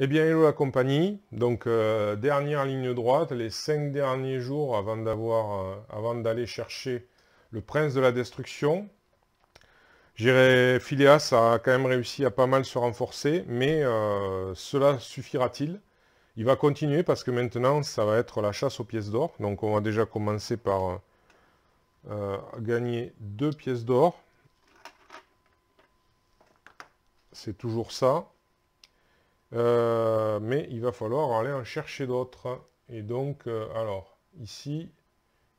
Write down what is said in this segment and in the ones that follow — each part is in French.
Eh bien, hello la compagnie. Donc, dernière ligne droite, les 5 derniers jours avant d'aller chercher le prince de la destruction. Phileas a quand même réussi à pas mal se renforcer, mais cela suffira-t-il? Il va continuer parce que maintenant, ça va être la chasse aux pièces d'or. Donc, on va déjà commencer par gagner 2 pièces d'or. C'est toujours ça. Mais il va falloir aller en chercher d'autres. Et donc, alors, ici,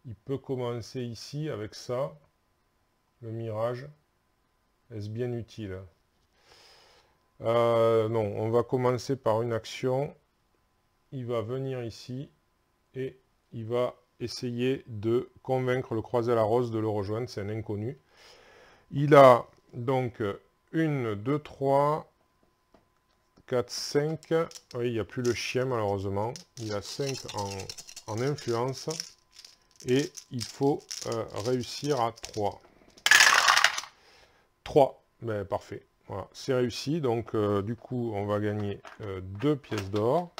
il peut commencer ici avec ça, le mirage. Est-ce bien utile? Non, on va commencer par une action. Il va venir ici et il va essayer de convaincre le croisé à la rose de le rejoindre. C'est un inconnu. Il a donc 1, 2, 3, 4, 5. Oui, il n'y a plus le chien malheureusement. Il a 5 en influence. Et il faut réussir à 3. 3. Ben, parfait. Voilà, c'est réussi. Donc, du coup, on va gagner 2 pièces d'or.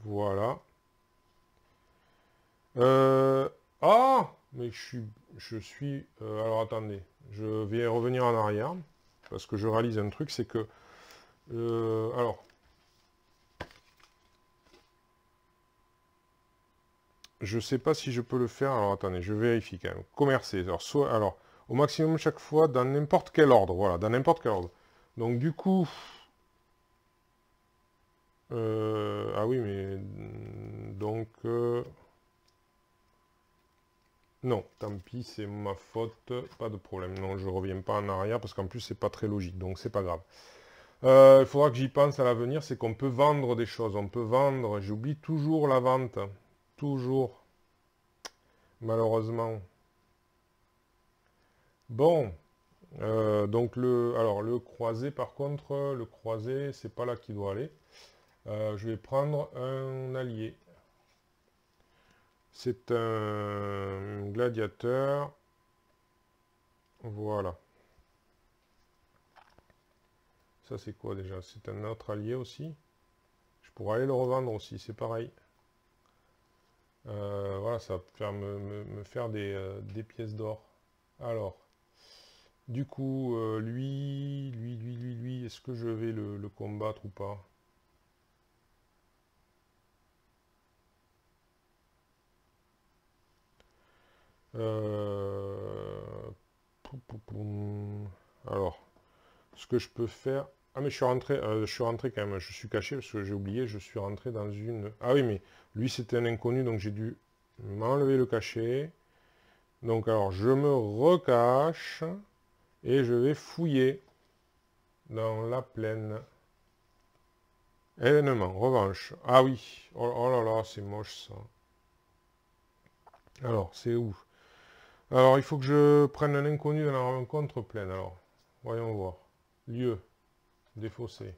Voilà. Ah! Mais je suis... alors, attendez. Je vais revenir en arrière. Parce que je réalise un truc, c'est que... alors... Je ne sais pas si je peux le faire. Alors, attendez, je vérifie quand même. Commercer. Alors, au maximum chaque fois, dans n'importe quel ordre. Voilà, dans n'importe quel ordre. Donc, du coup... ah oui, mais... Donc... non, tant pis, c'est ma faute. Pas de problème. Non, je reviens pas en arrière parce qu'en plus, c'est pas très logique. Donc, c'est pas grave. Il faudra que j'y pense à l'avenir. C'est qu'on peut vendre des choses. On peut vendre. J'oublie toujours la vente. Toujours. Malheureusement. Bon. Donc, le croisé, par contre, le croisé, c'est pas là qu'il doit aller. Je vais prendre un allié. C'est un gladiateur. Voilà. Ça, c'est quoi déjà? C'est un autre allié aussi. Je pourrais aller le revendre aussi, c'est pareil. Voilà, ça va faire me faire des pièces d'or. Alors, du coup, lui, est-ce que je vais le combattre ou pas? Alors, ce que je peux faire... Ah, mais je suis rentré quand même, je suis caché parce que j'ai oublié, je suis rentré dans une... Ah oui, mais lui c'était un inconnu, donc j'ai dû m'enlever le cachet. Donc alors, je me recache et je vais fouiller dans la plaine. Événement, revanche. Ah oui, oh là là, c'est moche ça. Alors, c'est où? Alors, il faut que je prenne un inconnu dans la rencontre pleine. Alors, voyons voir. Lieu, défaussé.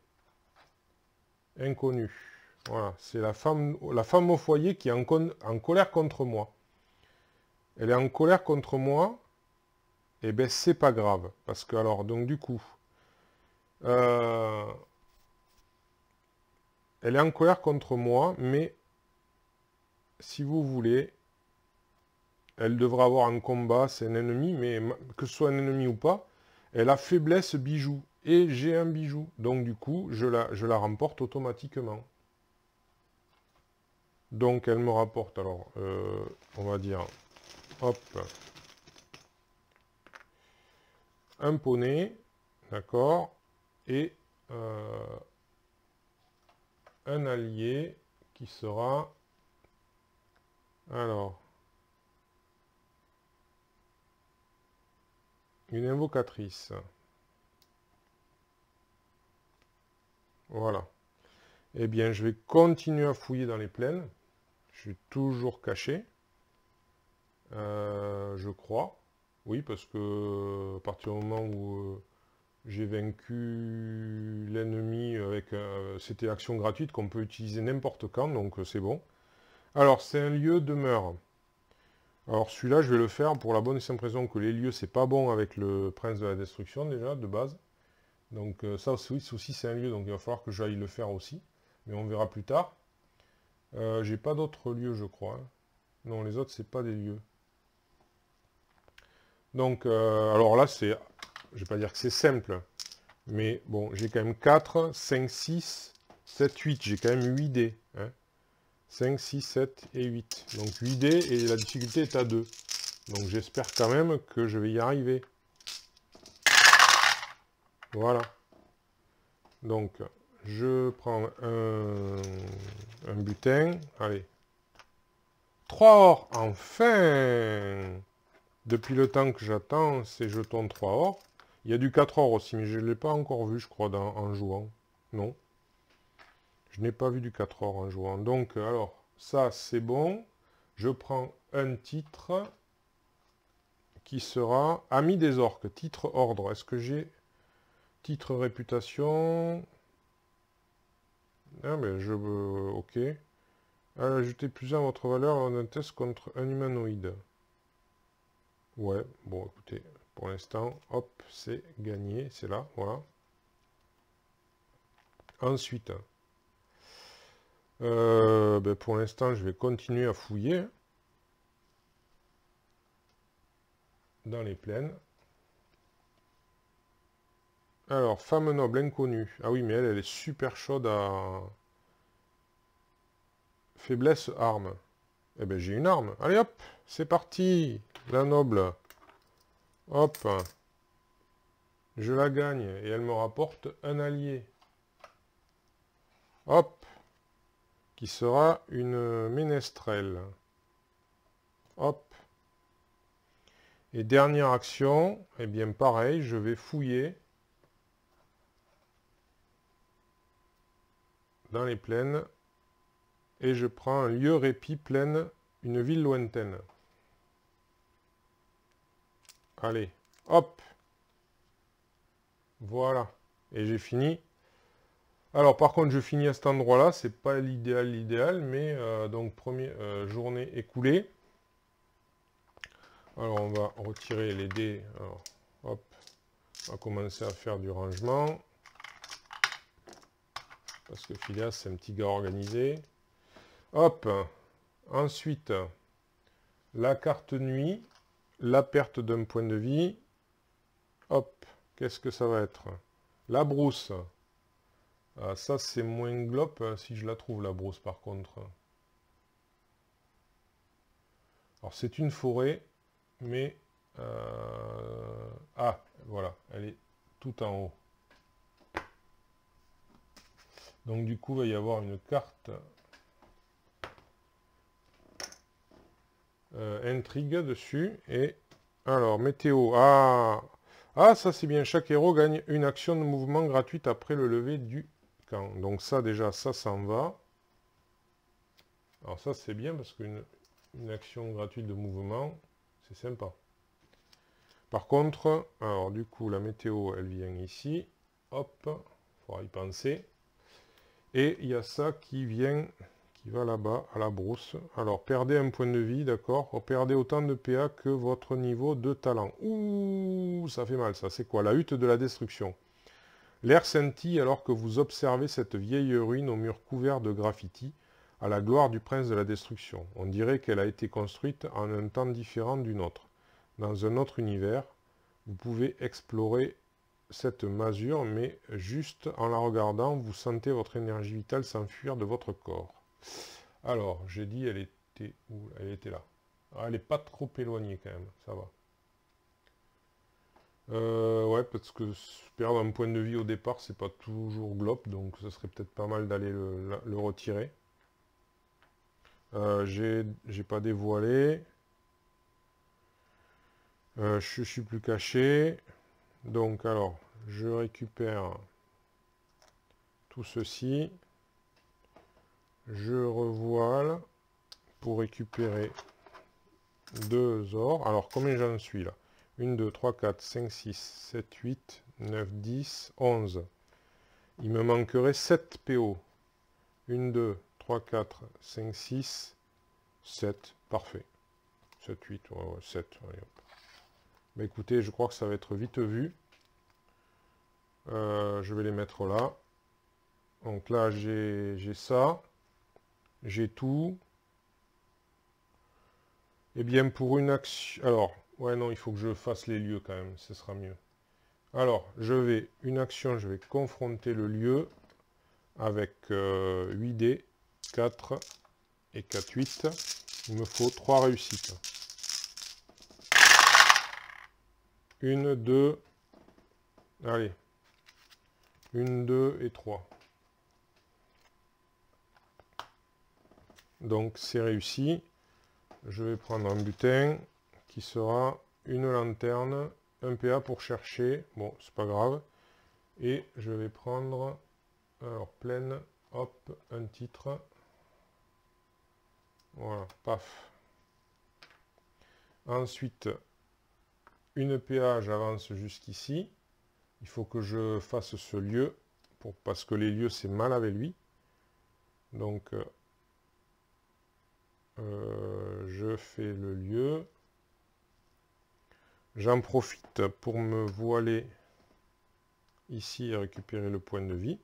Inconnu. Voilà, c'est la femme au foyer qui est en colère contre moi. Elle est en colère contre moi, et ben c'est pas grave. Parce que alors, donc du coup, euh, elle est en colère contre moi, mais si vous voulez, elle devra avoir un combat, c'est un ennemi, mais que ce soit un ennemi ou pas, elle a faiblesse bijou. Et j'ai un bijou. Donc du coup, je la remporte automatiquement. Donc elle me rapporte, alors, on va dire, hop, un poney, d'accord, et un allié qui sera, alors, une invocatrice. Voilà. Eh bien, je vais continuer à fouiller dans les plaines. Je suis toujours caché. Je crois. Oui, parce que à partir du moment où j'ai vaincu l'ennemi avec... c'était action gratuite qu'on peut utiliser n'importe quand, donc c'est bon. Alors, c'est un lieu demeure. Alors, celui-là, je vais le faire pour la bonne et simple raison que les lieux, c'est pas bon avec le prince de la destruction, déjà, de base. Donc ça aussi c'est un lieu, donc il va falloir que j'aille le faire aussi. Mais on verra plus tard. J'ai pas d'autres lieux, je crois, hein. Non, les autres, c'est pas des lieux. Donc, alors là, c'est... Je vais pas dire que c'est simple. Mais bon, j'ai quand même 4, 5, 6, 7, 8. J'ai quand même 8 dés. Hein. 5, 6, 7 et 8. Donc 8 dés et la difficulté est à 2. Donc j'espère quand même que je vais y arriver. Voilà. Donc, je prends un butin. Allez. 3 or, enfin! Depuis le temps que j'attends ces jetons 3 or. Il y a du 4 or aussi, mais je ne l'ai pas encore vu, je crois, en jouant. Non. Je n'ai pas vu du 4 or en jouant. Donc, alors, ça, c'est bon. Je prends un titre qui sera Ami des orques, titre ordre. Est-ce que j'ai titre réputation? Ah, ben, je veux... Ok. Ajoutez plus 1 à votre valeur en un test contre un humanoïde. Ouais, bon, écoutez, pour l'instant, hop, c'est gagné, c'est là, voilà. Ensuite, ben, pour l'instant, je vais continuer à fouiller dans les plaines. Alors, femme noble inconnue. Ah oui, mais elle est super chaude à... Faiblesse, arme. Eh ben, j'ai une arme. Allez, hop, c'est parti. La noble. Hop. Je la gagne. Et elle me rapporte un allié. Hop. Qui sera une ménestrelle. Hop. Et dernière action, eh bien pareil, je vais fouiller dans les plaines et je prends un lieu répit plaine, une ville lointaine. Allez, hop. Voilà. Et j'ai fini. Alors par contre, je finis à cet endroit-là, c'est pas l'idéal, mais donc première journée écoulée. Alors on va retirer les dés. Alors, hop. On va commencer à faire du rangement. Parce que Phileas, c'est un petit gars organisé. Hop. Ensuite, la carte nuit, la perte d'un point de vie. Hop. Qu'est-ce que ça va être? La brousse. Ah, ça, c'est moins glop si je la trouve, la brousse, par contre. Alors, c'est une forêt, mais... Ah, voilà, elle est tout en haut. Donc, du coup, il va y avoir une carte intrigue dessus. Et alors, météo. Ah, ça, c'est bien. Chaque héros gagne une action de mouvement gratuite après le lever du camp. Donc, ça, déjà, ça s'en va. Alors, ça, c'est bien parce qu'une action gratuite de mouvement, c'est sympa. Par contre, alors du coup, la météo, elle vient ici. Hop, il faudra y penser. Et il y a ça qui vient, qui va là-bas, à la brousse. Alors, perdez un point de vie, d'accord. Perdez autant de PA que votre niveau de talent. Ouh, ça fait mal, ça. C'est quoi? La hutte de la destruction. L'air scintille alors que vous observez cette vieille ruine aux murs couverts de graffitis, à la gloire du prince de la destruction. On dirait qu'elle a été construite en un temps différent du nôtre. Dans un autre univers, vous pouvez explorer cette masure, mais juste en la regardant, vous sentez votre énergie vitale s'enfuir de votre corps. Alors, j'ai dit, elle était où? Elle était là. Ah, elle n'est pas trop éloignée quand même, ça va. Ouais, parce que perdre un point de vie au départ, c'est pas toujours glop, donc ça serait peut-être pas mal d'aller le retirer. J'ai pas dévoilé. Je suis plus caché. Donc alors, je récupère tout ceci. Je revoile pour récupérer 2 ors. Alors, combien j'en suis là? 1, 2, 3, 4, 5, 6, 7, 8, 9, 10, 11. Il me manquerait 7 PO. 1, 2, 3, 4, 5, 6, 7. Parfait. 7, 8, ouais, 7. Allez, hop. Bah écoutez, je crois que ça va être vite vu. je vais les mettre là. Donc là, j'ai ça. J'ai tout. Eh bien, pour une action... Alors, ouais, non, il faut que je fasse les lieux quand même. Ce sera mieux. Alors, une action, je vais confronter le lieu avec 8D, 4 et 4, 8. Il me faut 3 réussites. 1, 2, allez. 1, 2 et 3. Donc, c'est réussi. Je vais prendre un butin qui sera une lanterne, un PA pour chercher. Bon, c'est pas grave. Et je vais prendre, alors, pleine, hop, un titre. Voilà, paf. Ensuite, une PA, j'avance jusqu'ici. Il faut que je fasse ce lieu, parce que les lieux, c'est mal avec lui. Donc, je fais le lieu. J'en profite pour me voiler ici et récupérer le point de vie.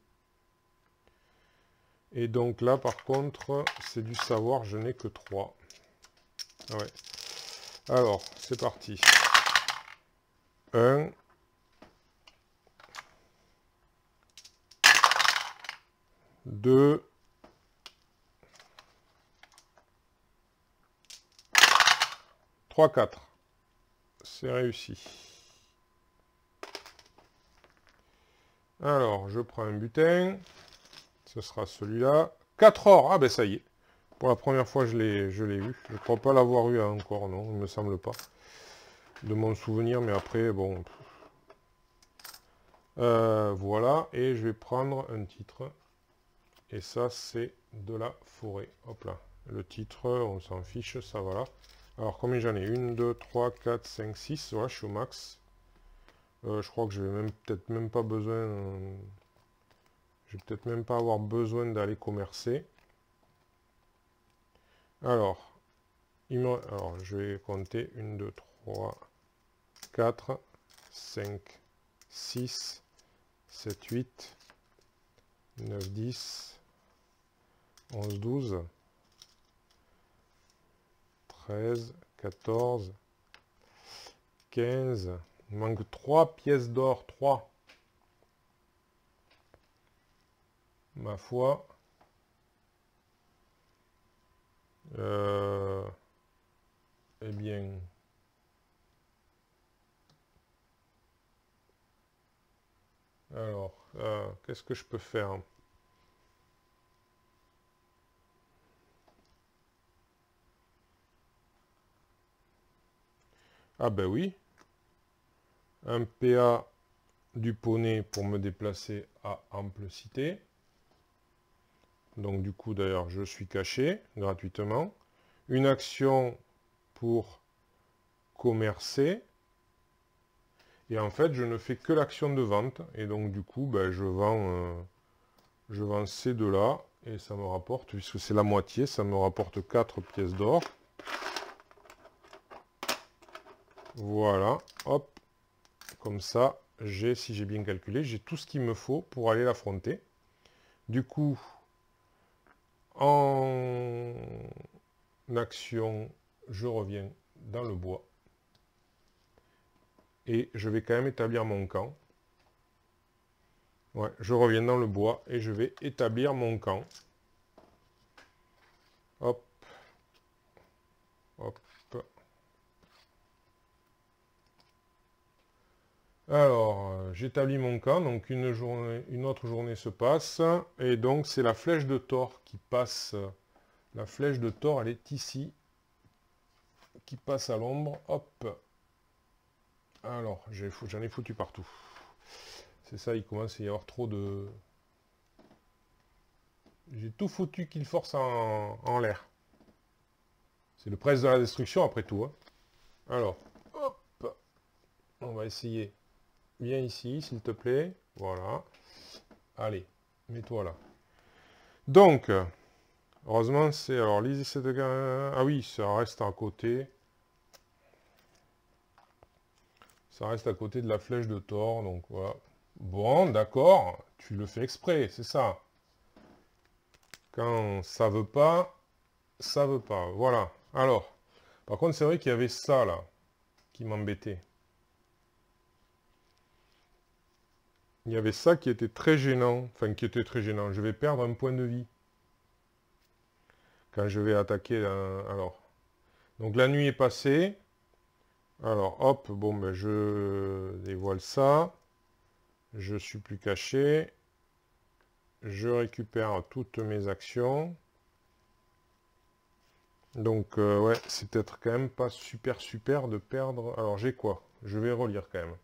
Et donc là, par contre, c'est du savoir, je n'ai que 3. Ah ouais. Alors, c'est parti. 1. 2. 3, 4. C'est réussi. Alors, je prends un butin. Ce sera celui-là. 4 or. Ah ben ça y est. Pour la première fois, je l'ai eu. Je ne crois pas l'avoir eu encore, non. Il ne me semble pas. De mon souvenir, mais après, bon. Voilà. Et je vais prendre un titre. Et ça, c'est de la forêt. Hop là. Le titre, on s'en fiche, ça va là. Alors, combien j'en ai? 1, 2, 3, 4, 5, 6. Voilà, je suis au max. Je crois que je vais peut-être même pas besoin... je vais peut-être même pas avoir besoin d'aller commercer. Alors, je vais compter 1, 2, 3, 4, 5, 6, 7, 8, 9, 10, 11, 12, 13, 14, 15. Il manque 3 pièces d'or. 3. Ma foi. Eh bien... Alors, qu'est-ce que je peux faire? Ah ben oui. Un PA du poney pour me déplacer à Ample Cité. Donc du coup, d'ailleurs, je suis caché gratuitement. Une action pour commercer. Et en fait, je ne fais que l'action de vente. Et donc du coup, ben, je vends ces deux-là. Et ça me rapporte, puisque c'est la moitié, ça me rapporte 4 pièces d'or. Voilà, hop. Comme ça, si j'ai bien calculé, j'ai tout ce qu'il me faut pour aller l'affronter. Du coup, en action, je reviens dans le bois. Et je vais quand même établir mon camp. Ouais, je reviens dans le bois et je vais établir mon camp. Hop. Hop. Alors, j'établis mon camp, donc une autre journée se passe, et donc c'est la flèche de Thor qui passe. La flèche de Thor, elle est ici, qui passe à l'ombre. Hop. Alors, j'en ai foutu partout. C'est ça, il commence à y avoir trop de... J'ai tout foutu qu'il force en l'air. C'est le prince de la destruction après tout. Hein. Alors, hop. On va essayer. Viens ici, s'il te plaît. Voilà. Allez, mets-toi là. Donc, heureusement, c'est... Alors, lisez cette... Ah oui, ça reste à côté. Ça reste à côté de la flèche de Thor, donc voilà. Bon, d'accord, tu le fais exprès, c'est ça. Quand ça veut pas, ça veut pas. Voilà. Alors, par contre, c'est vrai qu'il y avait ça, là, qui m'embêtait. Il y avait ça qui était très gênant. Enfin, qui était très gênant. Je vais perdre un point de vie. Quand je vais attaquer alors. Donc, la nuit est passée. Alors, hop, bon, ben, je dévoile ça. Je suis plus caché. Je récupère toutes mes actions. Donc, ouais, c'est peut-être quand même pas super de perdre. Alors, j'ai quoi? Je vais relire quand même.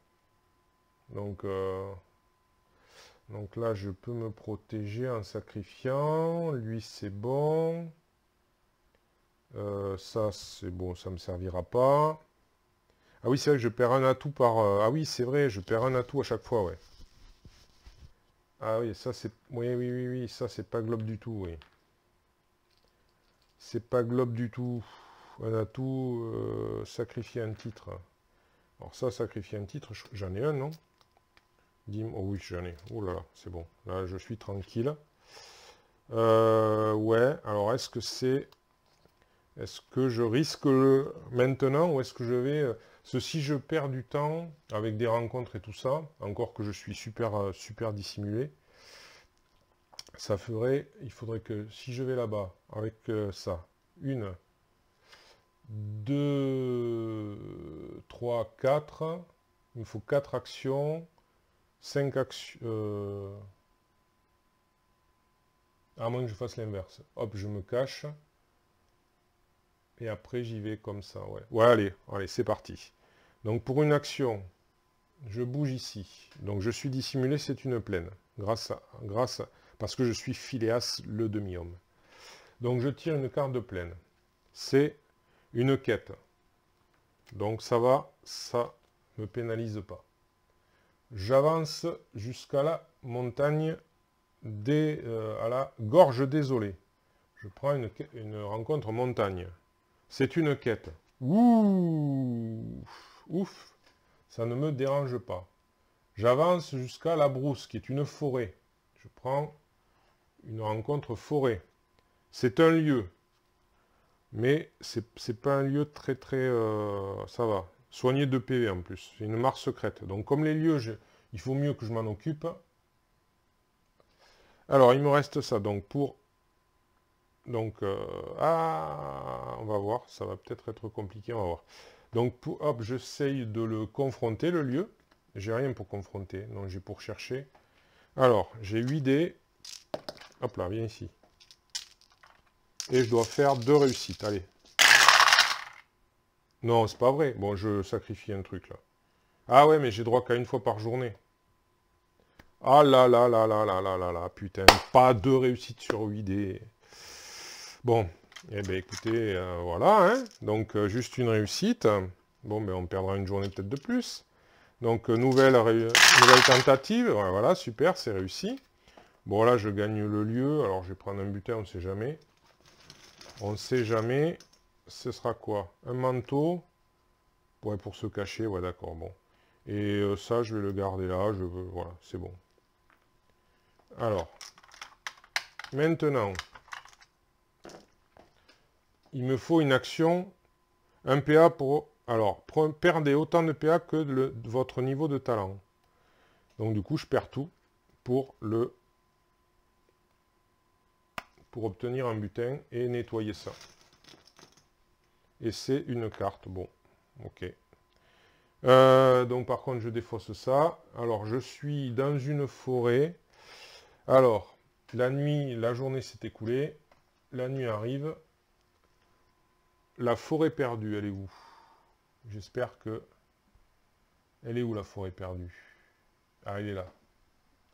Donc là, je peux me protéger en sacrifiant. Lui, c'est bon. Ça, c'est bon, ça me servira pas. Ah oui, c'est vrai que je perds un atout par... Ah oui, c'est vrai, je perds un atout à chaque fois, ouais. Ah oui, ça c'est... Oui, ça c'est pas globe du tout, oui. C'est pas globe du tout. Un atout, sacrifier un titre. Alors ça, sacrifier un titre, j'en ai un, non? Oh oui, j'en ai. Oh là là, c'est bon. Là, je suis tranquille. Ouais, alors est-ce que c'est... Est-ce que je risque maintenant ou est-ce que je vais... si je perds du temps avec des rencontres et tout ça, encore que je suis super dissimulé, ça ferait... Il faudrait que si je vais là-bas avec ça, 1, 2, 3, 4, il me faut 4 actions, 5 actions... à moins que je fasse l'inverse. Hop, je me cache. Et après, j'y vais comme ça, ouais. Ouais, allez, c'est parti. Donc, pour une action, je bouge ici. Donc, je suis dissimulé, c'est une plaine. Parce que je suis Phileas le demi-homme. Donc, je tire une carte de plaine. C'est une quête. Donc, ça me pénalise pas. J'avance jusqu'à la montagne, à la gorge désolée. Je prends une rencontre montagne. C'est une quête. Ouh, ouf, ça ne me dérange pas. J'avance jusqu'à la brousse, qui est une forêt. Je prends une rencontre forêt. C'est un lieu, mais c'est pas un lieu très ça va. Soigner 2 PV en plus. C'est une mare secrète. Donc comme les lieux, il faut mieux que je m'en occupe. Alors il me reste ça. Donc on va voir. Ça va peut-être être compliqué. On va voir. Donc hop, j'essaye de le confronter, le lieu. J'ai rien pour confronter, donc j'ai pour chercher. Alors, j'ai 8 dés. Hop là, viens ici. Et je dois faire 2 réussites, allez. Non, c'est pas vrai. Bon, je sacrifie un truc, là. Ah ouais, mais j'ai droit qu'à une fois par journée. Ah là là là là là là là là, putain. Pas 2 réussites sur 8 dés. Bon, eh bien écoutez, voilà, hein. Donc, juste une réussite. Bon, ben on perdra une journée peut-être de plus. Donc, nouvelle tentative. Voilà, super, c'est réussi. Bon, là, je gagne le lieu. Alors, je vais prendre un butin, on ne sait jamais. On ne sait jamais. Ce sera quoi? Un manteau. Ouais, pour se cacher. Ouais, d'accord, bon. Et ça, je vais le garder là. Voilà, c'est bon. Alors, maintenant, il me faut une action. Un PA pour... Alors, perdez autant de PA que votre niveau de talent. Donc, du coup, je perds tout pour obtenir un butin et nettoyer ça. Et c'est une carte. Bon, ok. Donc par contre, je défausse ça. Alors, je suis dans une forêt. Alors, la journée s'est écoulée. La nuit arrive. La forêt perdue, elle est où? J'espère que... Elle est où la forêt perdue? Ah, elle est là.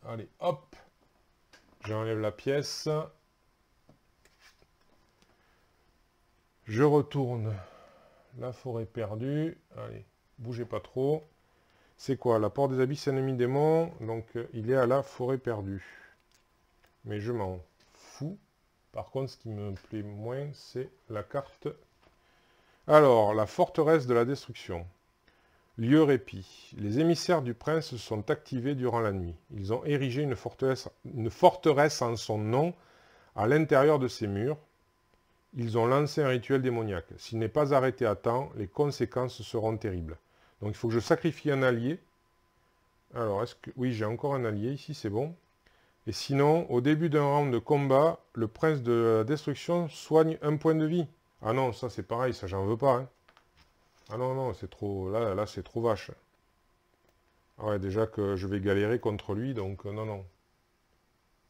Allez, hop. J'enlève la pièce. Je retourne. La forêt perdue. Allez, bougez pas trop. C'est quoi? La porte des abysses ennemis démons. Donc, il est à la forêt perdue. Mais je m'en fous. Par contre, ce qui me plaît moins, c'est la carte. Alors, la forteresse de la destruction. Lieu répit. Les émissaires du prince se sont activés durant la nuit. Ils ont érigé une forteresse en son nom à l'intérieur de ses murs. Ils ont lancé un rituel démoniaque. S'il n'est pas arrêté à temps, les conséquences seront terribles. Donc il faut que je sacrifie un allié. Alors, est-ce que... Oui, j'ai encore un allié ici, c'est bon. Et sinon, au début d'un round de combat, le prince de la destruction soigne un point de vie. Ah non, ça c'est pareil, ça j'en veux pas. Hein. Ah non, non, c'est trop... Là c'est trop vache. Ah ouais, déjà que je vais galérer contre lui, donc non, non.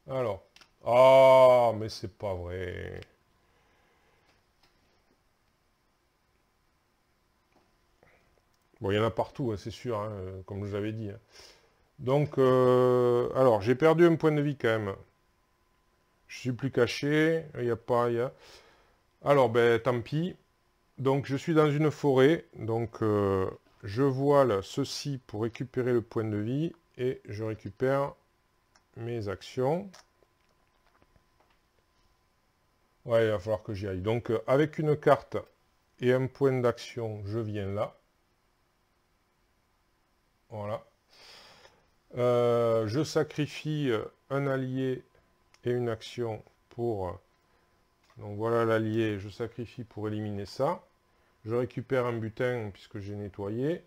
Alors. Ah, mais c'est pas vrai. Bon, il y en a partout, hein, c'est sûr, hein, comme je vous avais dit. Hein. Donc, alors, j'ai perdu un point de vie quand même. Je suis plus caché. Il n'y a pas... Alors, ben, tant pis. Donc, je suis dans une forêt. Donc, je voile ceci pour récupérer le point de vie. Et je récupère mes actions. Ouais, il va falloir que j'y aille. Donc, avec une carte et un point d'action, je viens là. Voilà. Je sacrifie un allié et une action pour... donc voilà l'allié, je sacrifie pour éliminer ça. Je récupère un butin puisque j'ai nettoyé.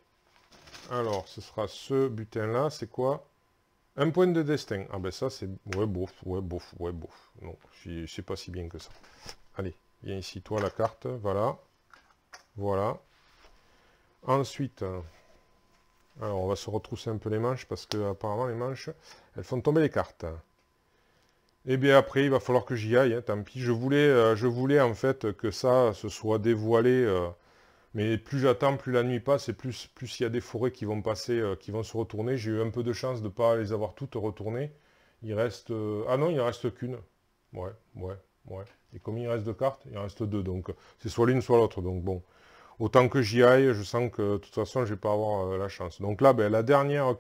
Alors, ce sera ce butin-là, c'est quoi? Un point de destin. Ah ben ça, c'est... ouais, bof, ouais, bof, ouais, bof. Non, c'est pas si bien que ça. Allez, viens ici, toi, la carte, voilà. Voilà. Ensuite... alors, on va se retrousser un peu les manches, parce que apparemment les manches, elles font tomber les cartes. Et bien après, il va falloir que j'y aille, hein, tant pis. Je voulais en fait que ça se soit dévoilé, mais plus j'attends, plus la nuit passe, et plus il y a des forêts qui vont passer, qui vont se retourner. J'ai eu un peu de chance de ne pas les avoir toutes retournées. Il reste... ah non, il ne reste qu'une. Ouais, ouais, ouais. Et comme il reste 2 cartes, il en reste 2, donc c'est soit l'une, soit l'autre, donc bon. Autant que j'y aille, je sens que de toute façon, je ne vais pas avoir la chance. Donc là, ben, la dernière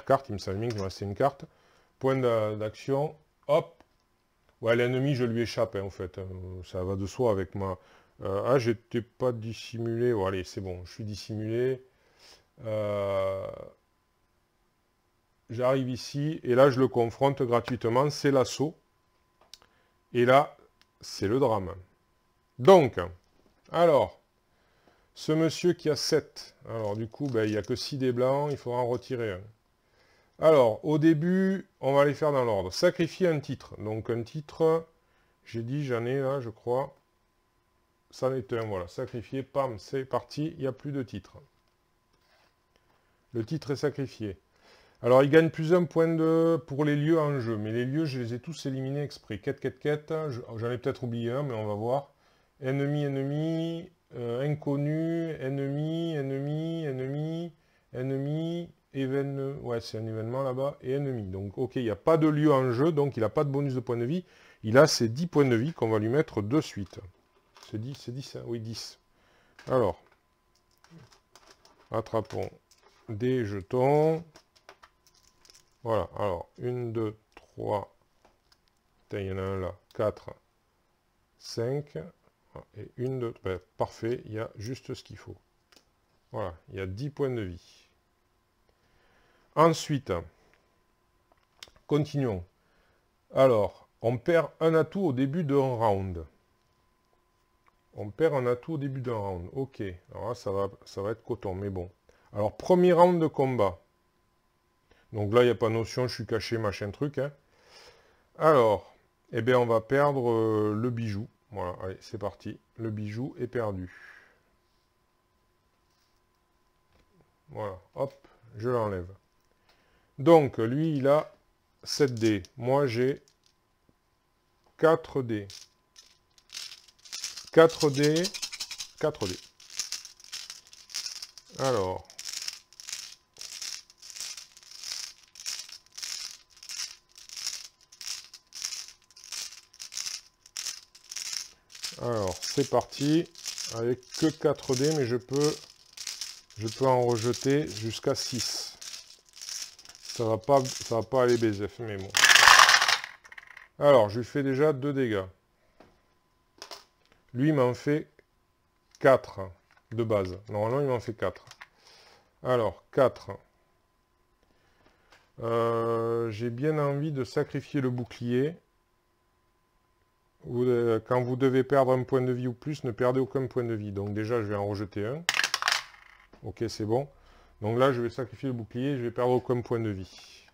carte, il me semble bien qu'il me restait une carte. Point d'action, hop. Ouais, l'ennemi, je lui échappe, hein, en fait. Ça va de soi avec ma... ah, j'étais pas dissimulé. Bon, allez, c'est bon, je suis dissimulé. J'arrive ici, et là, je le confronte gratuitement. C'est l'assaut. Et là, c'est le drame. Donc... alors, ce monsieur qui a 7, alors du coup, ben, il n'y a que 6 dés blancs, il faudra en retirer un. Alors, au début, on va les faire dans l'ordre. Sacrifier un titre. Donc un titre, j'ai dit, j'en ai là, je crois. Ça en est un, voilà. Sacrifier, pam, c'est parti, il n'y a plus de titre. Le titre est sacrifié. Alors, il gagne plus un point pour les lieux en jeu. Mais les lieux, je les ai tous éliminés exprès. Quête, quête, quête. J'en ai peut-être oublié un, mais on va voir. Ennemi, ennemi, inconnu, ennemi, ennemi, ennemi, ennemi, événement, ouais c'est un événement là-bas, et ennemi. Donc ok, il n'y a pas de lieu en jeu, donc il n'a pas de bonus de points de vie. Il a ses 10 points de vie qu'on va lui mettre de suite. C'est 10, hein? Oui, 10. Alors, attrapons des jetons. Voilà, alors, 1, 2, 3, il y en a un là, 4, 5... et une, deux, ben, parfait, il y a juste ce qu'il faut. Voilà, il y a 10 points de vie. Ensuite, continuons. Alors, on perd un atout au début d'un round. On perd un atout au début d'un round. Ok, alors là, ça va être coton, mais bon. Alors, premier round de combat. Donc là, il n'y a pas notion, je suis caché, machin truc. Hein. Alors, eh bien, on va perdre le bijou. Voilà, allez, c'est parti. Le bijou est perdu. Voilà, hop, je l'enlève. Donc, lui, il a 7 dés. Moi, j'ai 4 dés. 4 dés. 4 dés. Alors. Alors, c'est parti. Avec que 4 dés, mais je peux en rejeter jusqu'à 6. Ça va pas aller BZF, mais bon. Alors, je lui fais déjà 2 dégâts. Lui, il m'en fait 4 de base. Normalement, il m'en fait 4. Alors, 4. J'ai bien envie de sacrifier le bouclier. Quand vous devez perdre un point de vie ou plus, ne perdez aucun point de vie. Donc déjà, je vais en rejeter un. Ok, c'est bon. Donc là, je vais sacrifier le bouclier, je vais perdre aucun point de vie.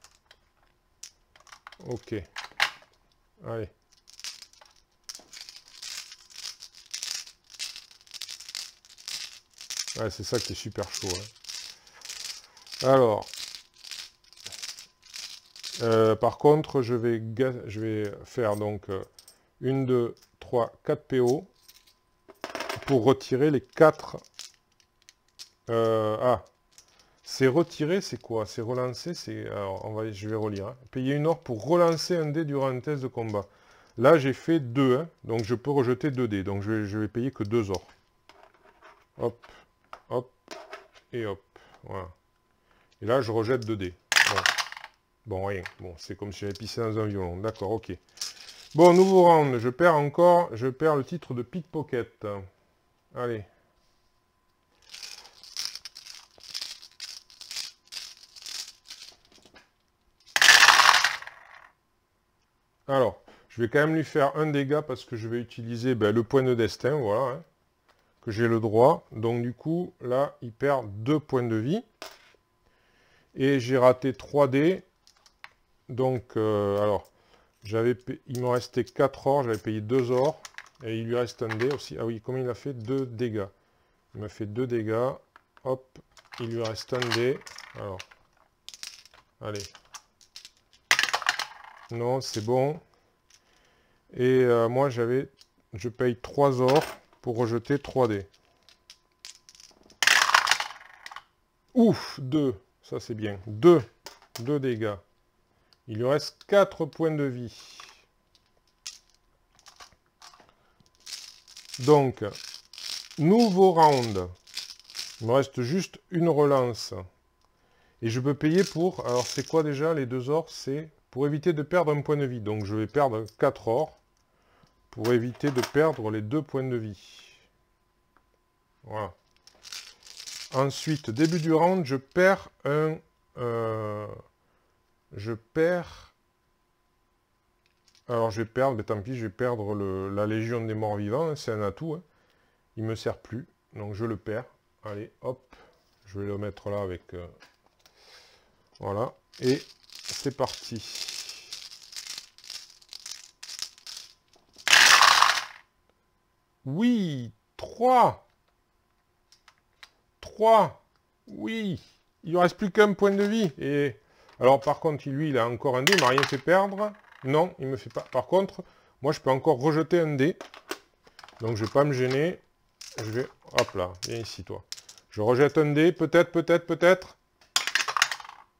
Ok. Allez. Ouais, c'est ça qui est super chaud. Hein. Alors. Par contre, je vais faire donc 1, 2, 3, 4 PO pour retirer les 4. C'est retirer, c'est quoi? C'est relancer, c'est... Alors, je vais relire. Hein. Payer 1 or pour relancer un dé durant un test de combat. Là, j'ai fait 2, hein, donc je peux rejeter 2 dés. Donc, je vais payer que 2 ors. Hop, hop, et hop. Voilà. Et là, je rejette 2 dés. Bon. Bon, rien. Bon, c'est comme si j'avais pissé dans un violon. D'accord, ok. Bon, nouveau round. Je perds le titre de pickpocket. Allez. Alors, je vais quand même lui faire un dégât parce que je vais utiliser le point de destin, voilà, hein, que j'ai le droit. Donc du coup, là, il perd 2 points de vie. Et j'ai raté 3 dés. Donc, alors, il me restait 4 ors, j'avais payé 2 ors. Et il lui reste un dé aussi. Ah oui, combien il a fait? 2 dégâts. Il m'a fait 2 dégâts. Hop, il lui reste un dé. Alors, allez. Non, c'est bon. Et moi, je paye 3 ors pour rejeter 3 dés. Ouf, 2. Ça, c'est bien. 2 dégâts. Il lui reste 4 points de vie. Donc, nouveau round. Il me reste juste une relance. Et je peux payer pour... Alors, c'est quoi déjà les 2 ors? C'est pour éviter de perdre un point de vie. Donc, je vais perdre 4 ors pour éviter de perdre les 2 points de vie. Voilà. Ensuite, début du round, je perds un... Alors, je vais perdre, mais tant pis, je vais perdre la Légion des morts vivants. Hein, c'est un atout. Hein. Il ne me sert plus. Donc, je le perds. Allez, hop. Je vais le mettre là avec... voilà. Et c'est parti. Oui, 3. 3. Oui. Il ne reste plus qu'un point de vie. Et alors, par contre, lui, il a encore un dé. Il m'a rien fait perdre. Non, il me fait pas. Par contre, moi, je peux encore rejeter un dé. Donc, je ne vais pas me gêner. Je vais... Hop là, viens ici, toi. Je rejette un dé. Peut-être, peut-être, peut-être.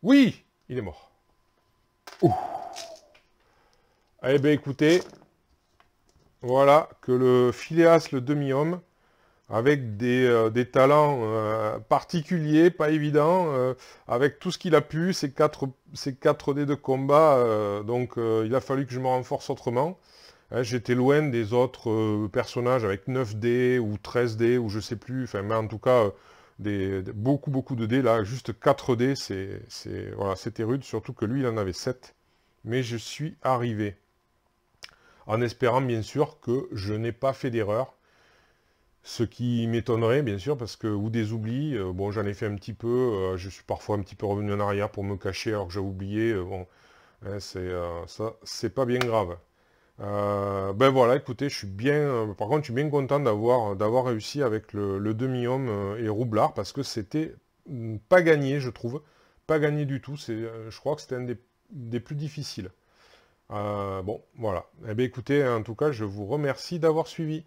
Oui, il est mort. Ouh. Eh bien, écoutez, voilà que le Phileas, le demi-homme, avec des talents particuliers, pas évidents, avec tout ce qu'il a pu, ces 4 dés de combat, donc il a fallu que je me renforce autrement. Hein, j'étais loin des autres personnages avec 9 dés ou 13 dés, ou je sais plus, enfin, mais en tout cas, beaucoup de dés, là, juste 4 dés, voilà, c'était rude, surtout que lui, il en avait 7. Mais je suis arrivé, en espérant bien sûr que je n'ai pas fait d'erreur. Ce qui m'étonnerait, bien sûr, parce que, ou des oublis, bon, j'en ai fait un petit peu, je suis parfois un petit peu revenu en arrière pour me cacher alors que j'avais oublié, bon, hein, ça, c'est pas bien grave. Ben voilà, écoutez, je suis bien, par contre, je suis bien content d'avoir réussi avec le demi-homme et Roublard, parce que c'était pas gagné, je trouve, pas gagné du tout, je crois que c'était un des plus difficiles. Bon, voilà. Eh bien, écoutez, en tout cas, je vous remercie d'avoir suivi.